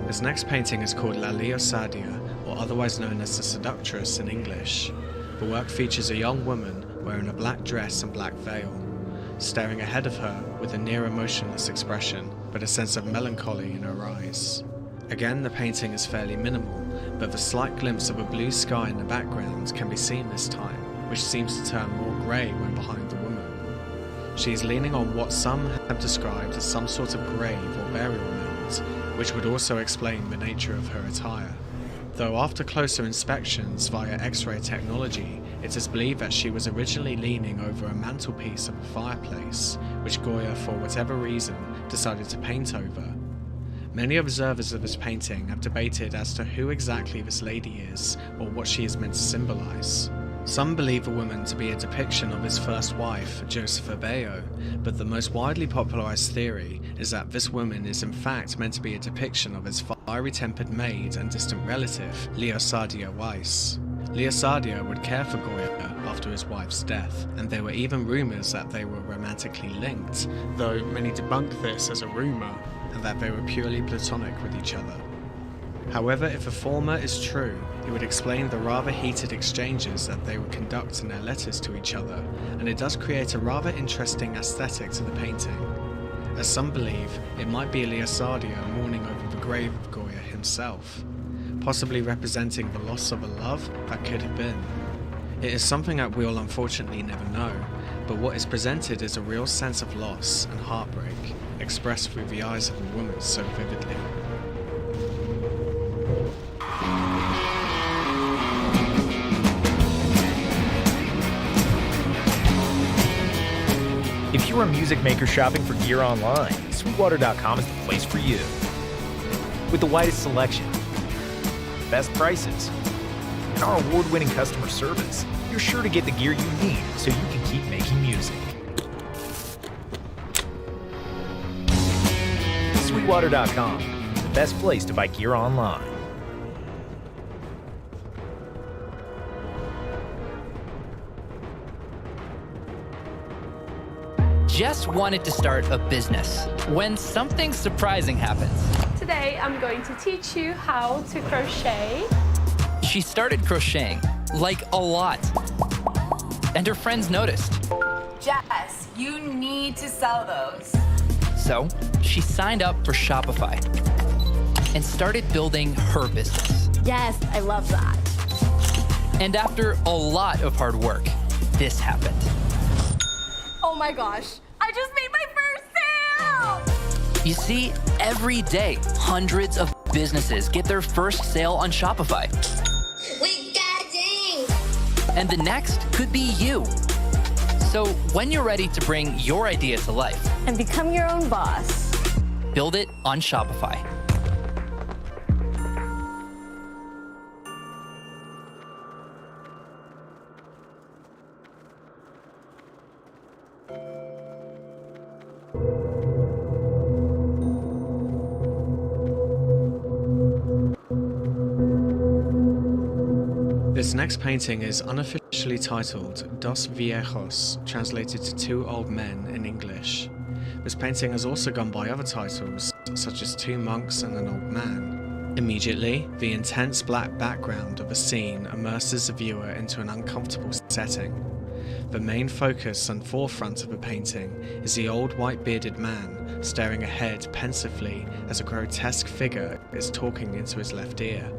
This next painting is called La Leosadia, or otherwise known as the Seductress in English. The work features a young woman wearing a black dress and black veil, staring ahead of her with a near emotionless expression, but a sense of melancholy in her eyes. Again, the painting is fairly minimal, but the slight glimpse of a blue sky in the background can be seen this time, which seems to turn more grey when behind the woman. She is leaning on what some have described as some sort of grave or burial mound, which would also explain the nature of her attire. Though after closer inspections via X-ray technology, it is believed that she was originally leaning over a mantelpiece of a fireplace, which Goya, for whatever reason, decided to paint over. Many observers of this painting have debated as to who exactly this lady is, or what she is meant to symbolize. Some believe the woman to be a depiction of his first wife, Josepha Bayo, but the most widely popularized theory is that this woman is in fact meant to be a depiction of his fiery-tempered maid and distant relative, Leosadia Weiss. Leosadia would care for Goya after his wife's death, and there were even rumors that they were romantically linked, though many debunk this as a rumor, and that they were purely platonic with each other. However, if the former is true, it would explain the rather heated exchanges that they would conduct in their letters to each other, and it does create a rather interesting aesthetic to the painting. As some believe, it might be Leosadia mourning over the grave of Goya himself, possibly representing the loss of a love that could have been. It is something that we'll unfortunately never know, but what is presented is a real sense of loss and heartbreak, expressed through the eyes of a woman so vividly. If you're a music maker shopping for gear online, Sweetwater.com is the place for you. With the widest selection, best prices, and our award-winning customer service, you're sure to get the gear you need so you can keep making music. Sweetwater.com, the best place to buy gear online. Just wanted to start a business when something surprising happens. Today, I'm going to teach you how to crochet. She started crocheting, like a lot. And her friends noticed. Jess, you need to sell those. So she signed up for Shopify and started building her business. Yes, I love that. And after a lot of hard work, this happened. Oh my gosh, I just made my first sale! You see, every day, hundreds of businesses get their first sale on Shopify. We got ding! And the next could be you. So when you're ready to bring your idea to life And become your own boss. build it on Shopify. This next painting is unofficially titled Dos Viejos, translated to Two Old Men in English. This painting has also gone by other titles, such as Two Monks and an Old Man. Immediately, the intense black background of a scene immerses the viewer into an uncomfortable setting. The main focus and forefront of the painting is the old white-bearded man staring ahead pensively as a grotesque figure is talking into his left ear.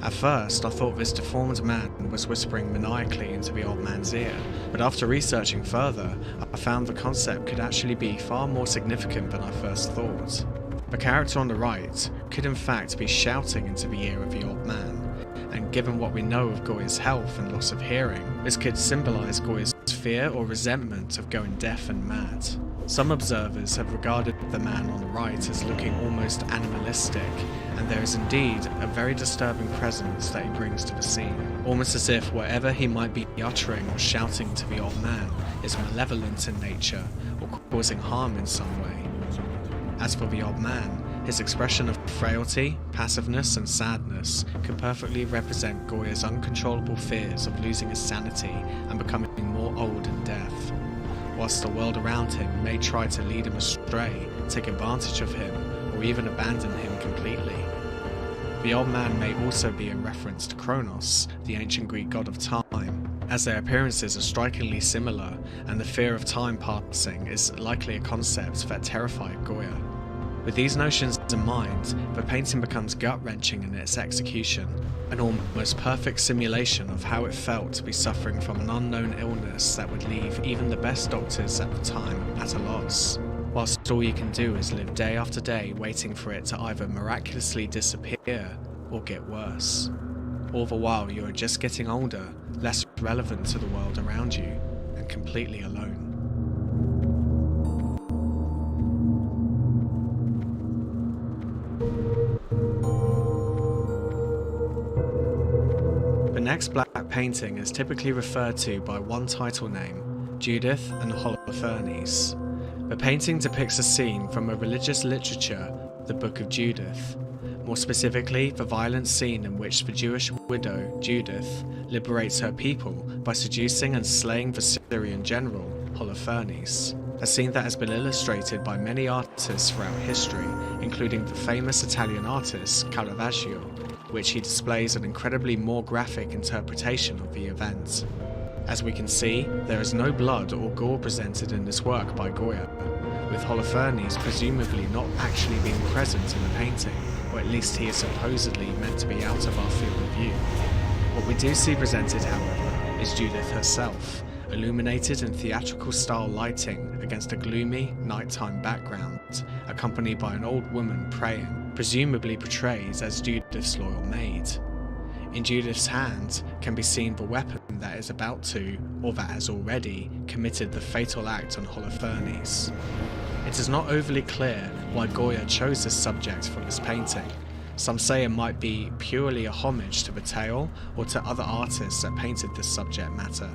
At first, I thought this deformed man was whispering maniacally into the old man's ear, but after researching further, I found the concept could actually be far more significant than I first thought. The character on the right could in fact be shouting into the ear of the old man, and given what we know of Goya's health and loss of hearing, this could symbolize Goya's fear or resentment of going deaf and mad. Some observers have regarded the man on the right as looking almost animalistic, and there is indeed a very disturbing presence that he brings to the scene, almost as if whatever he might be uttering or shouting to the old man is malevolent in nature or causing harm in some way. As for the old man, his expression of frailty, passiveness and sadness could perfectly represent Goya's uncontrollable fears of losing his sanity and becoming more old and deaf, whilst the world around him may try to lead him astray, take advantage of him, or even abandon him completely. The old man may also be a reference to Kronos, the ancient Greek god of time, as their appearances are strikingly similar, and the fear of time passing is likely a concept that terrified Goya. With these notions in mind, the painting becomes gut-wrenching in its execution, an almost perfect simulation of how it felt to be suffering from an unknown illness that would leave even the best doctors at the time at a loss, whilst all you can do is live day after day waiting for it to either miraculously disappear or get worse. All the while you are just getting older, less relevant to the world around you, and completely alone. The next black painting is typically referred to by one title name, Judith and Holofernes. The painting depicts a scene from a religious literature, the Book of Judith. More specifically, the violent scene in which the Jewish widow, Judith, liberates her people by seducing and slaying the Syrian general, Holofernes. A scene that has been illustrated by many artists throughout history, including the famous Italian artist Caravaggio, which he displays an incredibly more graphic interpretation of the event. As we can see, there is no blood or gore presented in this work by Goya, with Holofernes presumably not actually being present in the painting, or at least he is supposedly meant to be out of our field of view. What we do see presented, however, is Judith herself, illuminated in theatrical style lighting against a gloomy, nighttime background, accompanied by an old woman praying, presumably portrayed as Judith's loyal maid. In Judith's hand can be seen the weapon that is about to, or that has already, committed the fatal act on Holofernes. It is not overly clear why Goya chose this subject for this painting. Some say it might be purely a homage to the tale or to other artists that painted this subject matter.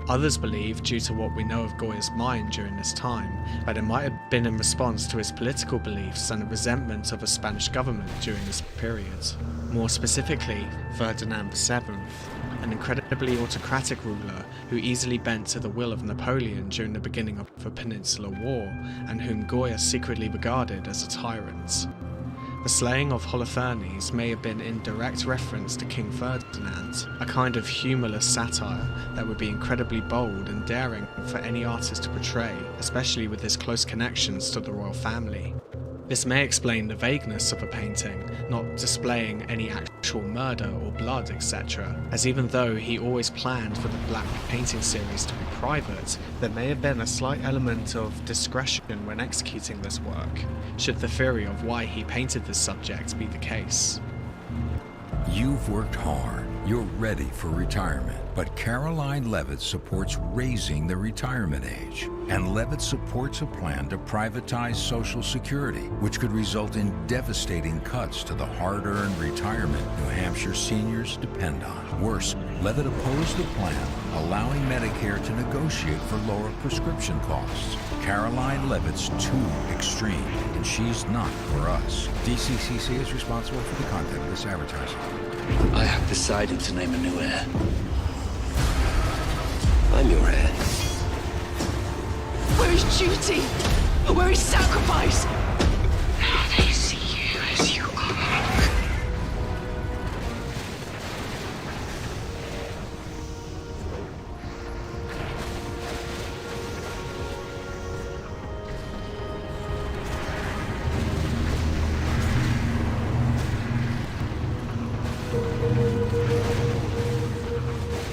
Others believe, due to what we know of Goya's mind during this time, that it might have been in response to his political beliefs and a resentment of the Spanish government during this period. More specifically, Ferdinand VII, an incredibly autocratic ruler who easily bent to the will of Napoleon during the beginning of the Peninsular War, and whom Goya secretly regarded as a tyrant. The slaying of Holofernes may have been in direct reference to King Ferdinand, a kind of humorless satire that would be incredibly bold and daring for any artist to portray, especially with his close connections to the royal family. This may explain the vagueness of a painting, not displaying any actual murder or blood, etc., as even though he always planned for the black painting series to be private, there may have been a slight element of discretion when executing this work, should the theory of why he painted this subject be the case. You've worked hard. You're ready for retirement. But Caroline Levitt supports raising the retirement age. And Levitt supports a plan to privatize Social Security, which could result in devastating cuts to the hard-earned retirement New Hampshire seniors depend on. Worse, Levitt opposed the plan, allowing Medicare to negotiate for lower prescription costs. Caroline Levitt's too extreme, and she's not for us. DCCC is responsible for the content of this advertising. I have decided to name a new heir. I'm your heir. Where is duty? Where is sacrifice? Now they see you as you are.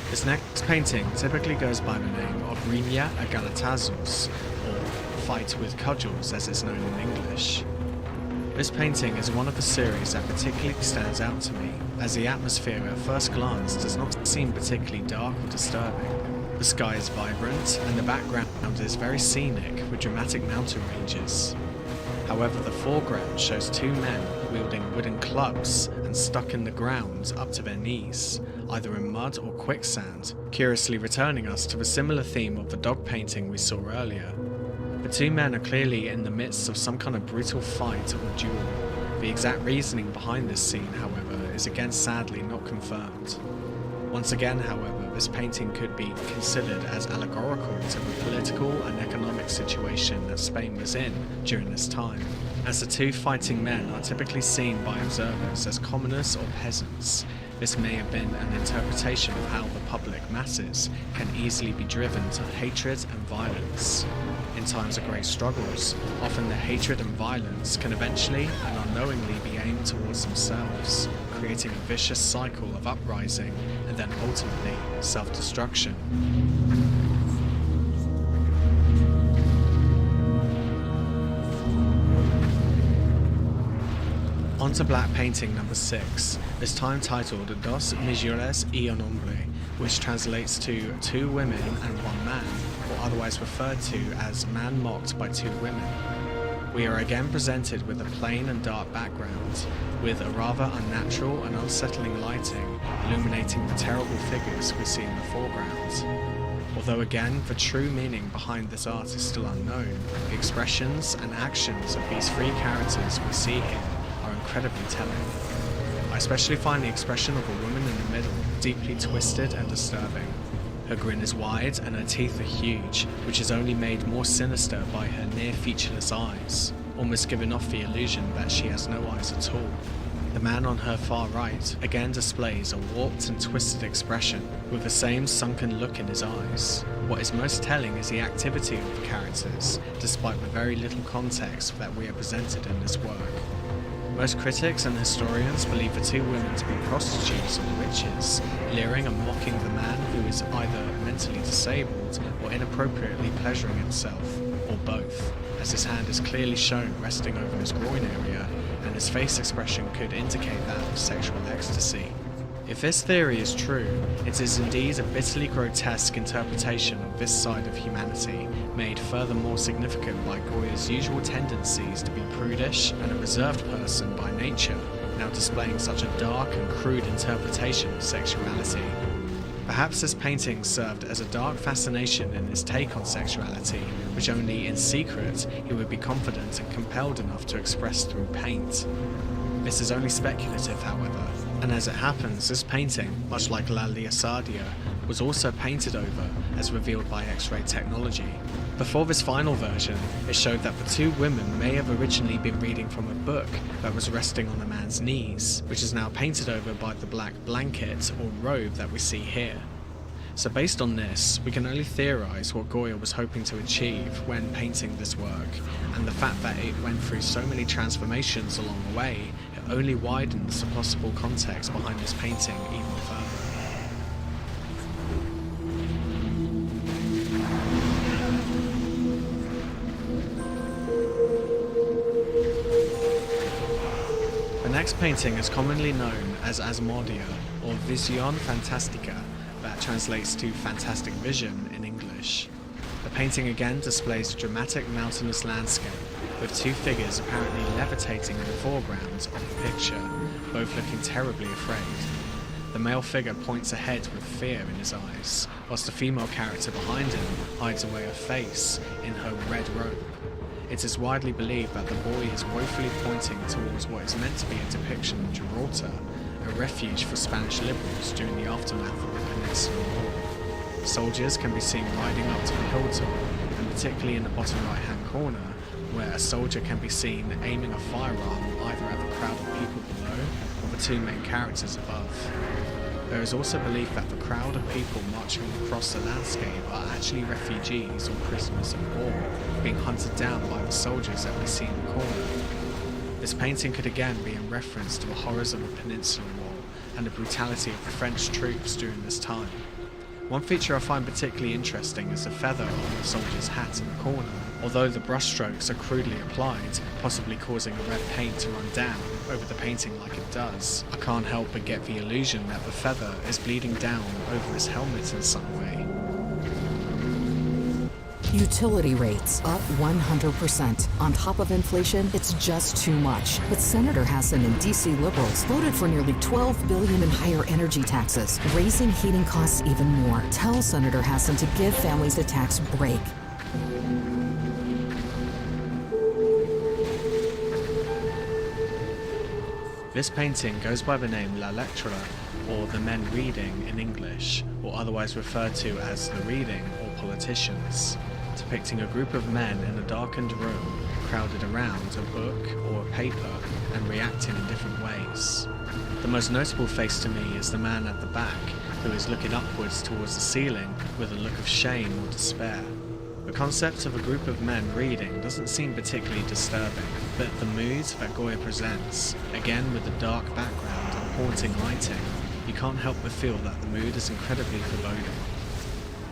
This next painting typically goes by the name of Rinia a Galatazos, or Fight with Cudgels as it's known in English. This painting is one of the series that particularly stands out to me, as the atmosphere at first glance does not seem particularly dark or disturbing. The sky is vibrant, and the background is very scenic with dramatic mountain ranges. However, the foreground shows two men wielding wooden clubs and stuck in the ground up to their knees, either in mud or quicksand, curiously returning us to the similar theme of the dog painting we saw earlier. The two men are clearly in the midst of some kind of brutal fight or duel. The exact reasoning behind this scene, however, is again sadly not confirmed. Once again, however, this painting could be considered as allegorical to the political and economic situation that Spain was in during this time. As the two fighting men are typically seen by observers as commoners or peasants, this may have been an interpretation of how the public masses can easily be driven to hatred and violence. In times of great struggles, often the hatred and violence can eventually and unknowingly be aimed towards themselves, creating a vicious cycle of uprising and then ultimately self-destruction. On to black painting number 6, this time titled Dos Mujeres y un Hombre, which translates to two women and one man, or otherwise referred to as man mocked by two women. We are again presented with a plain and dark background, with a rather unnatural and unsettling lighting illuminating the terrible figures we see in the foreground. Although again, the true meaning behind this art is still unknown, the expressions and actions of these three characters we see here are incredibly telling. I especially find the expression of a woman in the middle deeply twisted and disturbing. Her grin is wide and her teeth are huge, which is only made more sinister by her near featureless eyes, almost giving off the illusion that she has no eyes at all. The man on her far right again displays a warped and twisted expression, with the same sunken look in his eyes. What is most telling is the activity of the characters, despite the very little context that we are presented in this work. Most critics and historians believe the two women to be prostitutes or witches, leering and mocking the man who is either mentally disabled or inappropriately pleasuring himself, or both, as his hand is clearly shown resting over his groin area, and his face expression could indicate that of sexual ecstasy. If this theory is true, it is indeed a bitterly grotesque interpretation of this side of humanity, made furthermore significant by Goya's usual tendencies to be prudish and a reserved person by nature, now displaying such a dark and crude interpretation of sexuality. Perhaps this painting served as a dark fascination in his take on sexuality, which only in secret he would be confident and compelled enough to express through paint. This is only speculative, however, and as it happens, this painting, much like La Liosadia, was also painted over, as revealed by X-ray technology. Before this final version, it showed that the two women may have originally been reading from a book that was resting on the man's knees, which is now painted over by the black blanket or robe that we see here. So based on this, we can only theorize what Goya was hoping to achieve when painting this work, and the fact that it went through so many transformations along the way, it only widens the possible context behind this painting even further. The next painting is commonly known as Asmodia, or Visión Fantástica, that translates to Fantastic Vision in English. The painting again displays a dramatic mountainous landscape, with two figures apparently levitating in the foreground of the picture, both looking terribly afraid. The male figure points ahead with fear in his eyes, whilst the female character behind him hides away her face in her red robe. It is widely believed that the boy is woefully pointing towards what is meant to be a depiction of Gibraltar, a refuge for Spanish liberals during the aftermath of the Peninsular War. Soldiers can be seen riding up to the hilltop, and particularly in the bottom right-hand corner, where a soldier can be seen aiming a firearm either at the crowd of people below or the two main characters above. There is also belief that the crowd of people marching across the landscape are actually refugees or prisoners of war, being hunted down by the soldiers that we see in the corner. This painting could again be in reference to the horrors of the Peninsular War and the brutality of the French troops during this time. One feature I find particularly interesting is the feather on the soldier's hat in the corner. Although the brushstrokes are crudely applied, possibly causing the red paint to run down over the painting like it does, I can't help but get the illusion that the feather is bleeding down over his helmet in some way. Utility rates up 100%. On top of inflation, it's just too much. But Senator Hassan and DC liberals voted for nearly $12 billion in higher energy taxes, raising heating costs even more. Tell Senator Hassan to give families a tax break. This painting goes by the name La Lectura, or The Men Reading in English, or otherwise referred to as The Reading or Politicians, depicting a group of men in a darkened room, crowded around a book or a paper and reacting in different ways. The most notable face to me is the man at the back, who is looking upwards towards the ceiling with a look of shame or despair. The concept of a group of men reading doesn't seem particularly disturbing, but the mood that Goya presents, again with the dark background and haunting lighting, you can't help but feel that the mood is incredibly foreboding.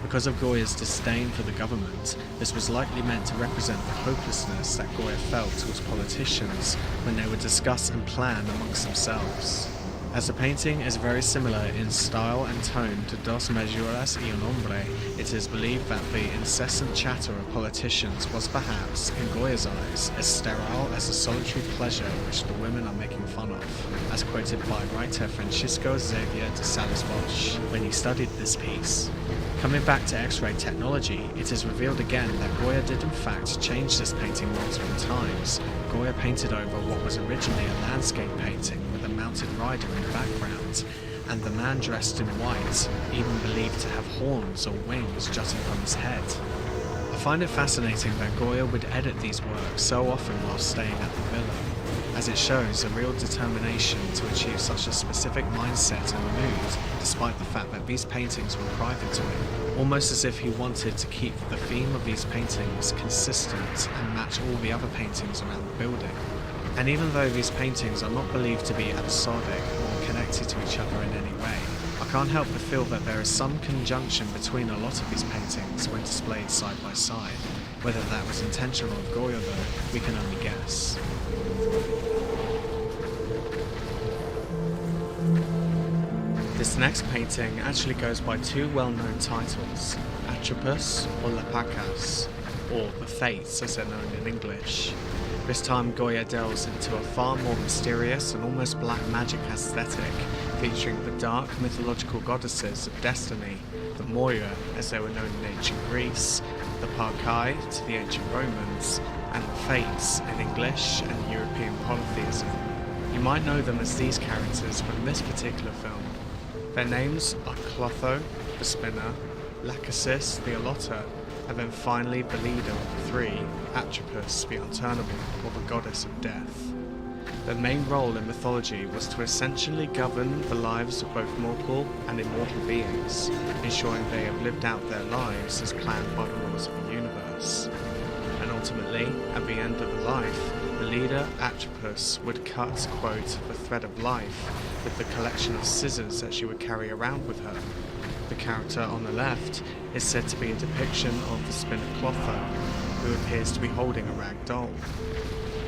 Because of Goya's disdain for the government, this was likely meant to represent the hopelessness that Goya felt towards politicians when they would discuss and plan amongst themselves. As the painting is very similar in style and tone to Dos Mejuras y un Hombre, it is believed that the incessant chatter of politicians was perhaps, in Goya's eyes, as sterile as the solitary pleasure which the women are making fun of, as quoted by writer Francisco Xavier de Salas Bosch when he studied this piece. Coming back to X-ray technology, it is revealed again that Goya did in fact change this painting multiple times. Goya painted over what was originally a landscape painting with a mounted rider in the background, and the man dressed in white, even believed to have horns or wings jutting from his head. I find it fascinating that Goya would edit these works so often while staying at the villa, as it shows a real determination to achieve such a specific mindset and mood, despite the fact that these paintings were private to him, almost as if he wanted to keep the theme of these paintings consistent and match all the other paintings around the building. And even though these paintings are not believed to be episodic or connected to each other in any way, I can't help but feel that there is some conjunction between a lot of these paintings when displayed side by side. Whether that was intentional of Goya though, we can only guess. This next painting actually goes by two well-known titles, Atropos or Lapacas, or The Fates as they're known in English. This time Goya delves into a far more mysterious and almost black magic aesthetic, featuring the dark mythological goddesses of destiny, the Moira as they were known in ancient Greece, the Parcae to the ancient Romans, and the Fates in English and European polytheism. You might know them as these characters from this particular film. Their names are Clotho, the spinner, Lachesis, the allotter, and then finally the leader of the three, Atropos, the unturnable, or the goddess of death. Their main role in mythology was to essentially govern the lives of both mortal and immortal beings, ensuring they have lived out their lives as planned by the laws of the universe. And ultimately, at the end of the life, the leader, Atropos, would cut, quote, the thread of life with the collection of scissors that she would carry around with her. The character on the left is said to be a depiction of the spinner Clotho, who appears to be holding a rag doll.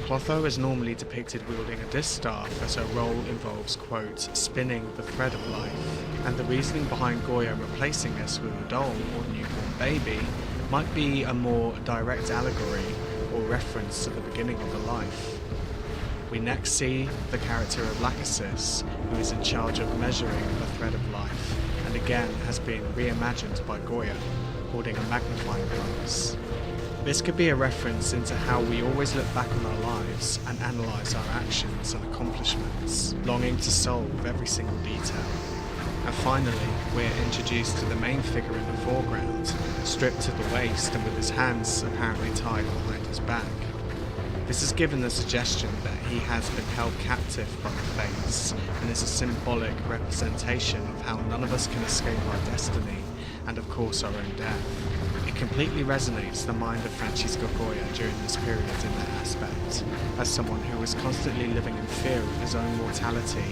Clotho is normally depicted wielding a distaff as her role involves, quote, spinning the thread of life, and the reasoning behind Goya replacing this with a doll or newborn baby might be a more direct allegory or reference to the beginning of the life. We next see the character of Lachesis, who is in charge of measuring the thread of life, and again has been reimagined by Goya, holding a magnifying glass. This could be a reference into how we always look back on our lives and analyse our actions and accomplishments, longing to solve every single detail. And finally, we're introduced to the main figure in the foreground, stripped to the waist and with his hands apparently tied behind his back. This is given the suggestion that he has been held captive by the Fates, and is a symbolic representation of how none of us can escape our destiny, and of course our own death. It completely resonates the mind of Francisco Goya during this period in that aspect. As someone who was constantly living in fear of his own mortality,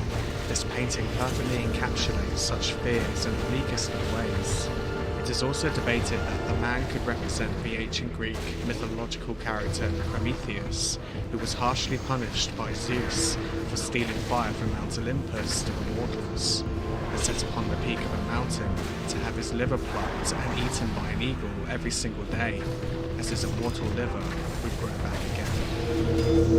this painting perfectly encapsulates such fears in the weakest of ways. It is also debated that the man could represent the ancient Greek mythological character Prometheus, who was harshly punished by Zeus for stealing fire from Mount Olympus to the mortals, and set upon the peak of a mountain to have his liver plucked and eaten by an eagle every single day, as his immortal liver would grow back again.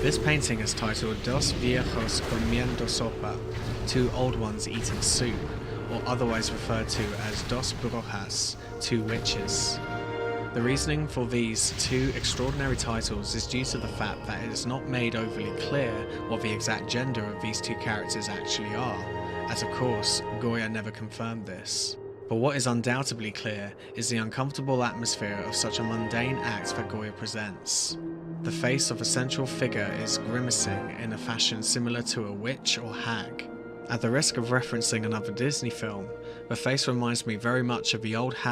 This painting is titled Dos Viejos Comiendo Sopa, Two Old Ones Eating Soup, or otherwise referred to as Dos Brujas, Two Witches. The reasoning for these two extraordinary titles is due to the fact that it is not made overly clear what the exact gender of these two characters actually are, as of course Goya never confirmed this. But what is undoubtedly clear is the uncomfortable atmosphere of such a mundane act that Goya presents. The face of a central figure is grimacing in a fashion similar to a witch or hag. At the risk of referencing another Disney film, the face reminds me very much of the old hag